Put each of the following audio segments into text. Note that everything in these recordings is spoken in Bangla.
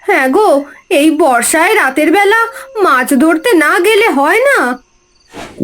হ্যাঁ গো, এই বর্ষায় রাতের বেলা মাছ ধরতে না গেলে হয় না।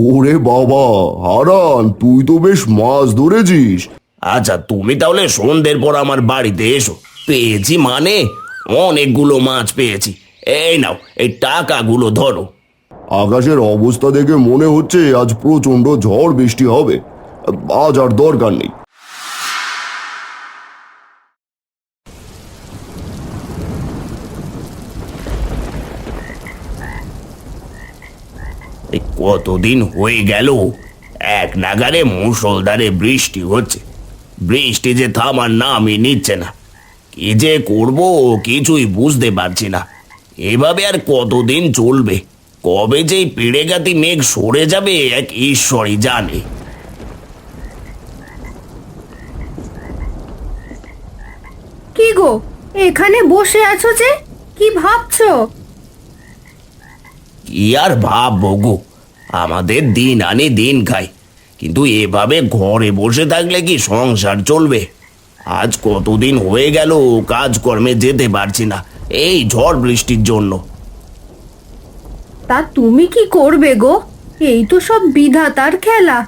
ওরে বাবা, হারান তুই তো বেশ মাছ ধরেছিস। আচ্ছা, তুমি তাহলে সন্ধ্যের পর আমার বাড়িতে এসো। পেয়েছি মানে অনেকগুলো মাছ পেয়েছি। এই নাও, এই টাকাগুলো ধরো। আকাশের অবস্থা দেখে মনে হচ্ছে আজ প্রচন্ড ঝড় বৃষ্টি হবে। আজ আর দরকার নেই। এই কতদিন হয়ে গেল এক নাগারে মুষলধারে বৃষ্টি হচ্ছে। বৃষ্টি যে থামার নামই নিচ্ছে না। কি যে করব কিছুই বুঝতে পারছি না। এভাবে আর কতদিন চলবে? কবে যে এই পেড়েগাতি মেঘ সরে যাবে এক ঈশ্বরই জানে। কি গো, এখানে বসে আছো যে, কি ভাবছো? কি আর ভাববো গো, আমাদের দিন আনি দিন খাই, কিন্তু এভাবে ঘরে বসে থাকলে কি সংসার চলবে? আজ কতদিন হয়ে গেল কাজকর্মে যেতে পারছি না, এই ঝড় বৃষ্টির জন্য। তা তুমি কি করবে গো? এই তো সব বিধাতার খেলা।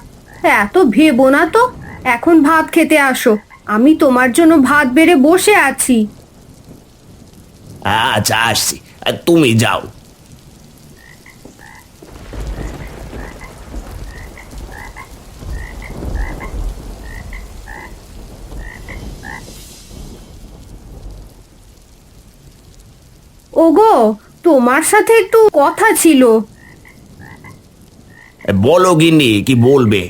এত ভেবো না তো। এখন ভাত খেতে আসো, আমি তোমার জন্য ভাত বেড়ে বসে আছি। আচ্ছা, আসছি, আর তুমি যাও। ওগো, তোমার সাথে একটু কথা ছিল। বলো গিন্নি, কি বলবে?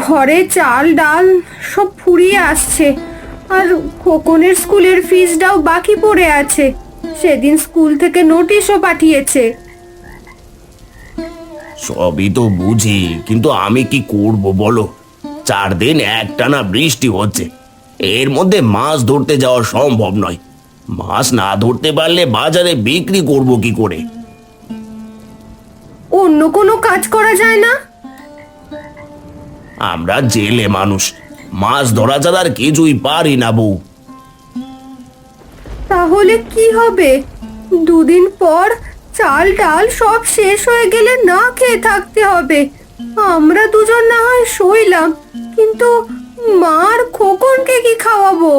ঘরে চাল ডাল সব ফুরিয়ে আসছে, আর খোকনের স্কুলের ফিসটাও বাকি পড়ে আছে। সেদিন স্কুল থেকে নোটিশও পাঠিয়েছে। সবই তো বুঝি, কিন্তু আমি কি করব বলো? 4 দিন একটানা বৃষ্টি হচ্ছে, এর মধ্যে মাছ ধরতে যাওয়া সম্ভব নয়। মাছ না ধরতে পারলে বাজারে বিক্রি করব কি করে? অন্য কোনো কাজ করা যায় না? আমরা জেলে মানুষ, মাছ ধরা ছাড়া আর কিছুই পারি না বউ। তাহলে কি হবে? দুদিন পর চাল ডাল সব শেষ হয়ে গেলে না খেয়ে থাকতে হবে। আমরা দুজন না হয় সইলাম, কিন্তু মার খোকনকে কি খাওয়াবো?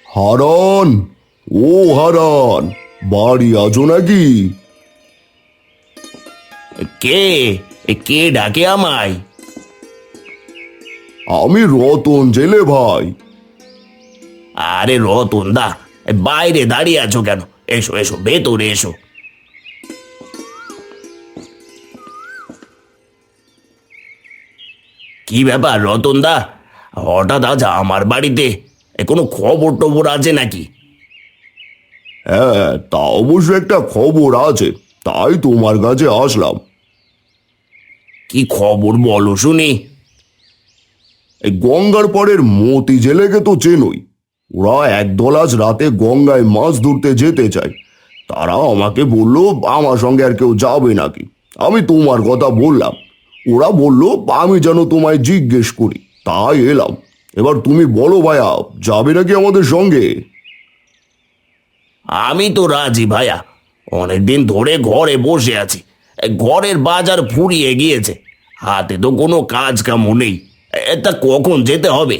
হারান, ও হারান, বাড়ি আছো নাকি? কে? কে ডাকে আমায়? আমি রতন, জেলে ভাই। আরে রতন দা, বাইরে দাঁড়িয়ে আছো কেন? এসো এসো, ভেতরে এসো। কি ব্যাপার রতন দা, হঠাৎ আজ আমার বাড়িতে? কোনো খবর টবর আছে নাকি? হ্যাঁ, তা অবশ্য একটা খবর আছে, তাই তোমার কাছে আসলাম। কি খবর বলো শুনি। এই গঙ্গার পাড়ের মতি জেলেকে তো চেনোই। ওরা একদল আজ রাতে গঙ্গায় মাছ ধরতে যেতে চায়। তারা আমাকে বলল আমার সঙ্গে আর কেউ যাবে নাকি। আমি তোমার কথা বললাম। ওরা বলল আমি যেন তোমায় জিজ্ঞেস করি, তাই এলাম। এবার তুমি বলো ভাইয়া, যাবে নাকি আমাদের সঙ্গে? আমি তো রাজি ভাইয়া, অনেকদিন ধরে ঘরে বসে আছি। ঘরের বাজার ফুরিয়ে গিয়েছে, হাতে তো কোনো কাজ কামও নেই। তা কখন যেতে হবে?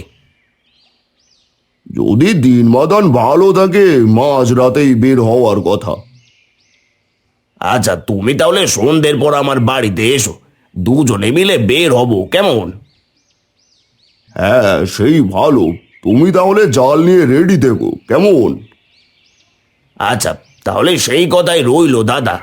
যদি দিনমাদান ভালো থাকে মাঝ রাতেই বের হওয়ার কথা। আচ্ছা, তুমি তাহলে সন্ধ্যের পর আমার বাড়িতে এসো, দুজনে মিলে বের হব, কেমন? হ্যাঁ, সেই ভালো। তুমি তাহলে জাল নিয়ে রেডি থেকো, কেমন? আচ্ছা, তাহলে সেই কথাই রইলো দাদা।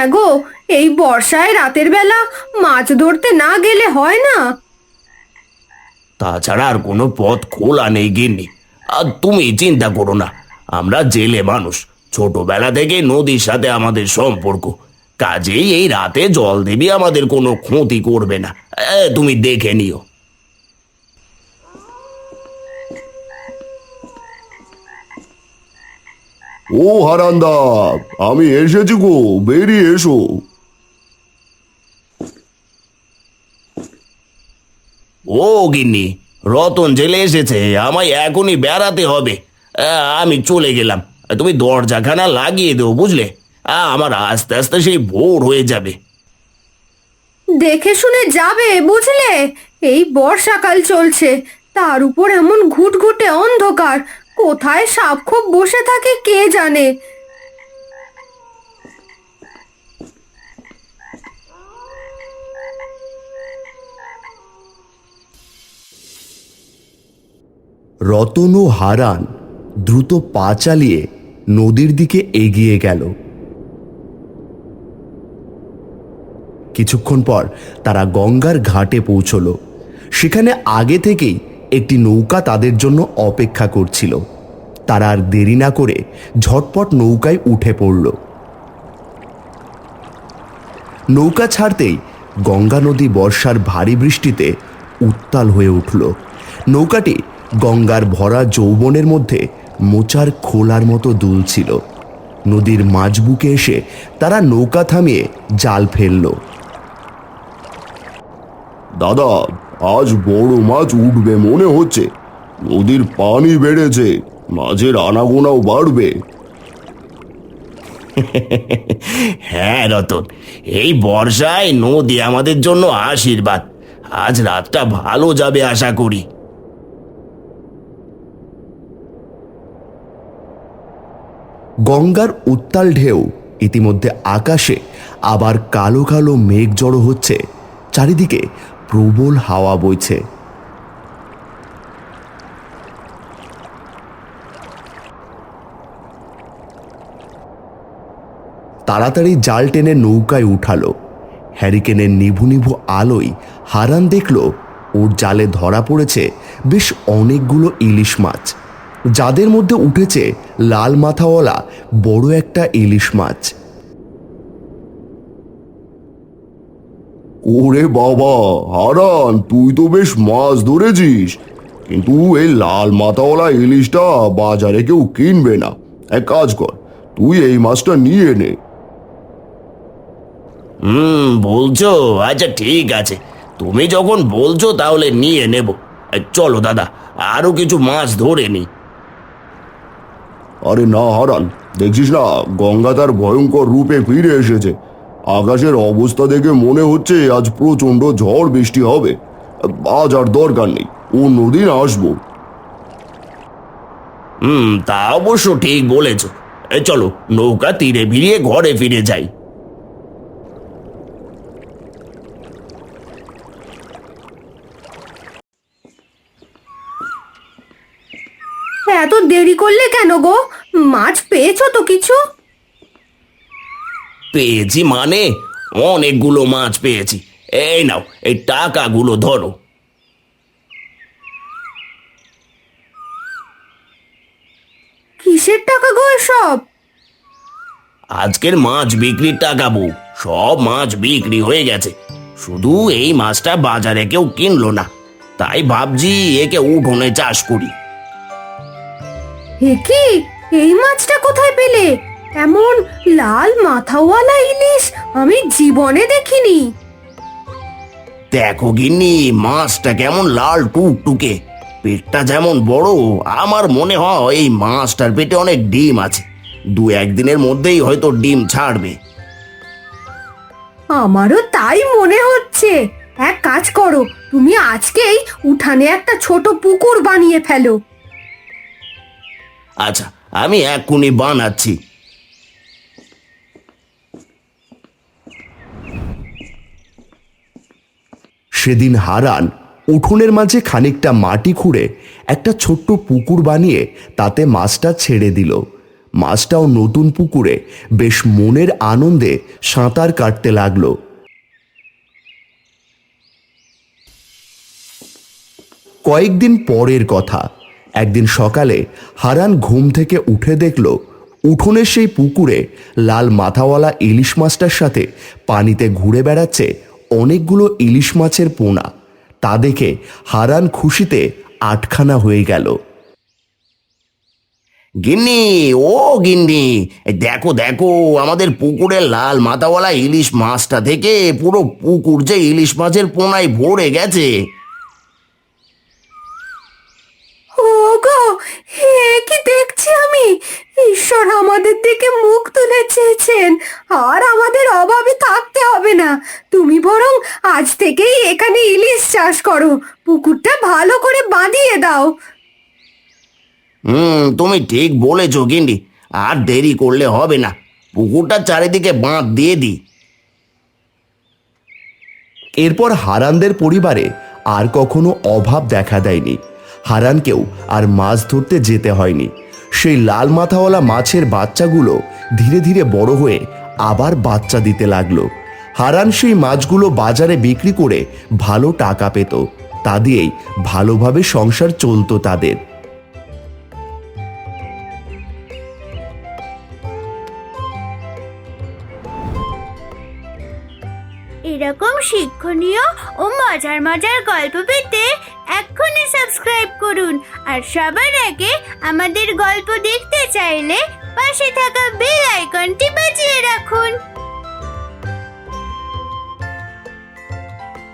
হ্যাঁ গো, এই বর্ষায় রাতের বেলা মাছ ধরতে না গেলে হয় না। তাছাড়া আর কোনো পথ খোলা নেই গিন্নি। আর তুমি চিন্তা করো না, আমরা জেলে মানুষ, ছোটবেলা থেকে নদীর সাথে আমাদের সম্পর্ক, কাজেই এই রাতে জল দেবী আমাদের কোনো ক্ষতি করবে না। তুমি দেখে নিও। ও হারান্দা, আমি এসেছি গো, বেরিয়ে এসো। ও গিন্নি, রতন জেলে এসেছে, আমায় এখনই বেড়াতে হবে। আমি চলে গেলাম, তুমি দরজাখানা লাগিয়ে দেও বুঝলে। আমার আস্তে আস্তে সেই ভোর হয়ে যাবে। দেখে শুনে যাবে বুঝলে, এই বর্ষাকাল চলছে, তার উপর এমন ঘুটঘুটে অন্ধকার, কোথায় সাপ খোপ বসে থাকে কে জানে। রতন ও হারান দ্রুত পা চালিয়ে নদীর দিকে এগিয়ে গেল। কিছুক্ষণ পর তারা গঙ্গার ঘাটে পৌঁছল। সেখানে আগে থেকেই একটি নৌকা তাদের জন্য অপেক্ষা করছিল। তারা আর দেরি না করে ঝটপট নৌকায় উঠে পড়ল। নৌকা ছাড়তেই গঙ্গা নদী বর্ষার ভারী বৃষ্টিতে উত্তাল হয়ে উঠল। নৌকাটি গঙ্গার ভরা যৌবনের মধ্যে মোচার খোলার মতো দুলছিল। নদীর মাঝ বুকে এসে তারা নৌকা থামিয়ে জাল ফেলল। দাদা, আজ বড় মাছ উঠবে মনে হচ্ছে, নদীর পানি বেড়েছে, মাছের আনাগোনাও বাড়বে। হ্যাঁ রতন, এই বর্ষায় নদী আমাদের জন্য আশীর্বাদ। আজ রাতটা ভালো যাবে আশা করি। গঙ্গার উত্তাল ঢেউ ইতিমধ্যে আকাশে আবার কালো কালো মেঘ জড়ো হচ্ছে। চারিদিকে প্রবল হাওয়া বইছে। তাড়াতাড়ি জাল টেনে নৌকায় উঠালো। হ্যারিকেনের নিভু নিভু আলোয় হারান দেখল ওর জালে ধরা পড়েছে বেশ অনেকগুলো ইলিশ মাছ, যাদের মধ্যে উঠেছে লাল মাথাওয়ালা বড় একটা ইলিশ মাছ। ওরে বাবা হারান, তুই তো বেশ মাছ ধরেছিস, কিন্তু এই লাল মাথাওয়ালা ইলিশটা বাজারে কেউ কিনবে না। এক কাজ কর, তুই এই মাছটা নিয়ে নে। বলছো? আচ্ছা ঠিক আছে, তুমি যখন বলছো তাহলে নিয়ে নেব। চলো দাদা, আরো কিছু মাছ ধরে নি। আরে না হারান, দেখছিস না গঙ্গা তার ভয়ঙ্কর রূপে ফিরে এসেছে। আকাশের অবস্থা দেখে মনে হচ্ছে আজ প্রচন্ড ঝড় বৃষ্টি হবে। আজ আর দরকার নেই, অন্যদিন আসবো। তা অবশ্য ঠিক বলেছ। চলো নৌকা তীরে ভিড়িয়ে ঘরে ফিরে যাই। এত দেরি করলে কেন গো? মাছ পেয়েছো তো কিছু? পেয়েছি মানে অনেকগুলো মাছ পেয়েছি। এই নাও, এই টাকাগুলো ধরো। কিসের টাকা গো সব? আজকের মাছ বিক্রির টাকা বউ। সব মাছ বিক্রি হয়ে গেছে, শুধু এই মাছটা বাজারে কেউ কিনলো না, তাই ভাবছি একে উঠোনে চাষ করি। হে কি, এই মাছটা কোথায় পেলে? এমন লাল মাথাওয়ালা ইলিশ আমি জীবনে দেখিনি। দেখো গিন্নি, মাছটা কেমন লাল টুকটুকে, পেটটা যেমন বড়। আমার মনে হয় এই মাছটার পেটে অনেক ডিম আছে, দু একদিনের মধ্যেই হয়তো ডিম ছাড়বে। আমারও তাই মনে হচ্ছে। এক কাজ করো, তুমি আজকেই উঠানে একটা ছোট পুকুর বানিয়ে ফেলো। আচ্ছা, আমি এক্ষুনি বানাচ্ছি। সেদিন হারান উঠোনের মাঝে খানিকটা মাটি খুঁড়ে একটা ছোট্ট পুকুর বানিয়ে তাতে মাছটা ছেড়ে দিল। মাছটাও নতুন পুকুরে বেশ মনের আনন্দে সাঁতার কাটতে লাগলো। কয়েকদিন পরের কথা, একদিন সকালে হারান ঘুম থেকে উঠে দেখল উঠোনের সেই পুকুরে লাল মাথাওয়ালা ইলিশ মাছটার সাথে পানিতে ঘুরে বেড়াচ্ছে অনেকগুলো ইলিশ মাছের পোনা। তা দেখে হারান খুশিতে আটখানা হয়ে গেল। গিন্নি, ও গিন্নি, এই দেখো দেখো, আমাদের পুকুরের লাল মাথাওয়ালা ইলিশ মাছটা থেকে পুরো পুকুর যে ইলিশ মাছের পোনায় ভরে গেছে। ওগো, হে কি দেখছি আমি! ঈশ্বর আমাদের দিকে মুখ তুলে চেয়েছেন, আর আমাদের অভাবে থাকতে হবে না। তুমি বরং আজ থেকেই এখানে ইলিশ চাষ করো, পুকুরটা ভালো করে বাঁধিয়ে দাও। তুমি ঠিক বলেছো গিন্নি, আর দেরি করলে হবে না, পুকুরটার চারিদিকে বাঁধ দিয়ে দিই। এরপর হারানদের পরিবারে আর কখনো অভাব দেখা দেয়নি। হারানকেও আর মাছ ধরতে যেতে হয়নি। সেই লাল মাথাওয়ালা মাছের বাচ্চাগুলো ধীরে ধীরে বড় হয়ে আবার বাচ্চা দিতে লাগলো। হারান সেই মাছগুলো বাজারে বিক্রি করে ভালো টাকা পেত। তা দিয়েই ভালোভাবে সংসার চলতো তাদের। এরকম শিক্ষণীয় ও মজার মজার গল্প পেতে এক্ষুনি সাবস্ক্রাইব করুন, আর সবার আগে আমাদের গল্প দেখতে চাইলে পাশে থাকা বেল আইকনটি বাজিয়ে রাখুন।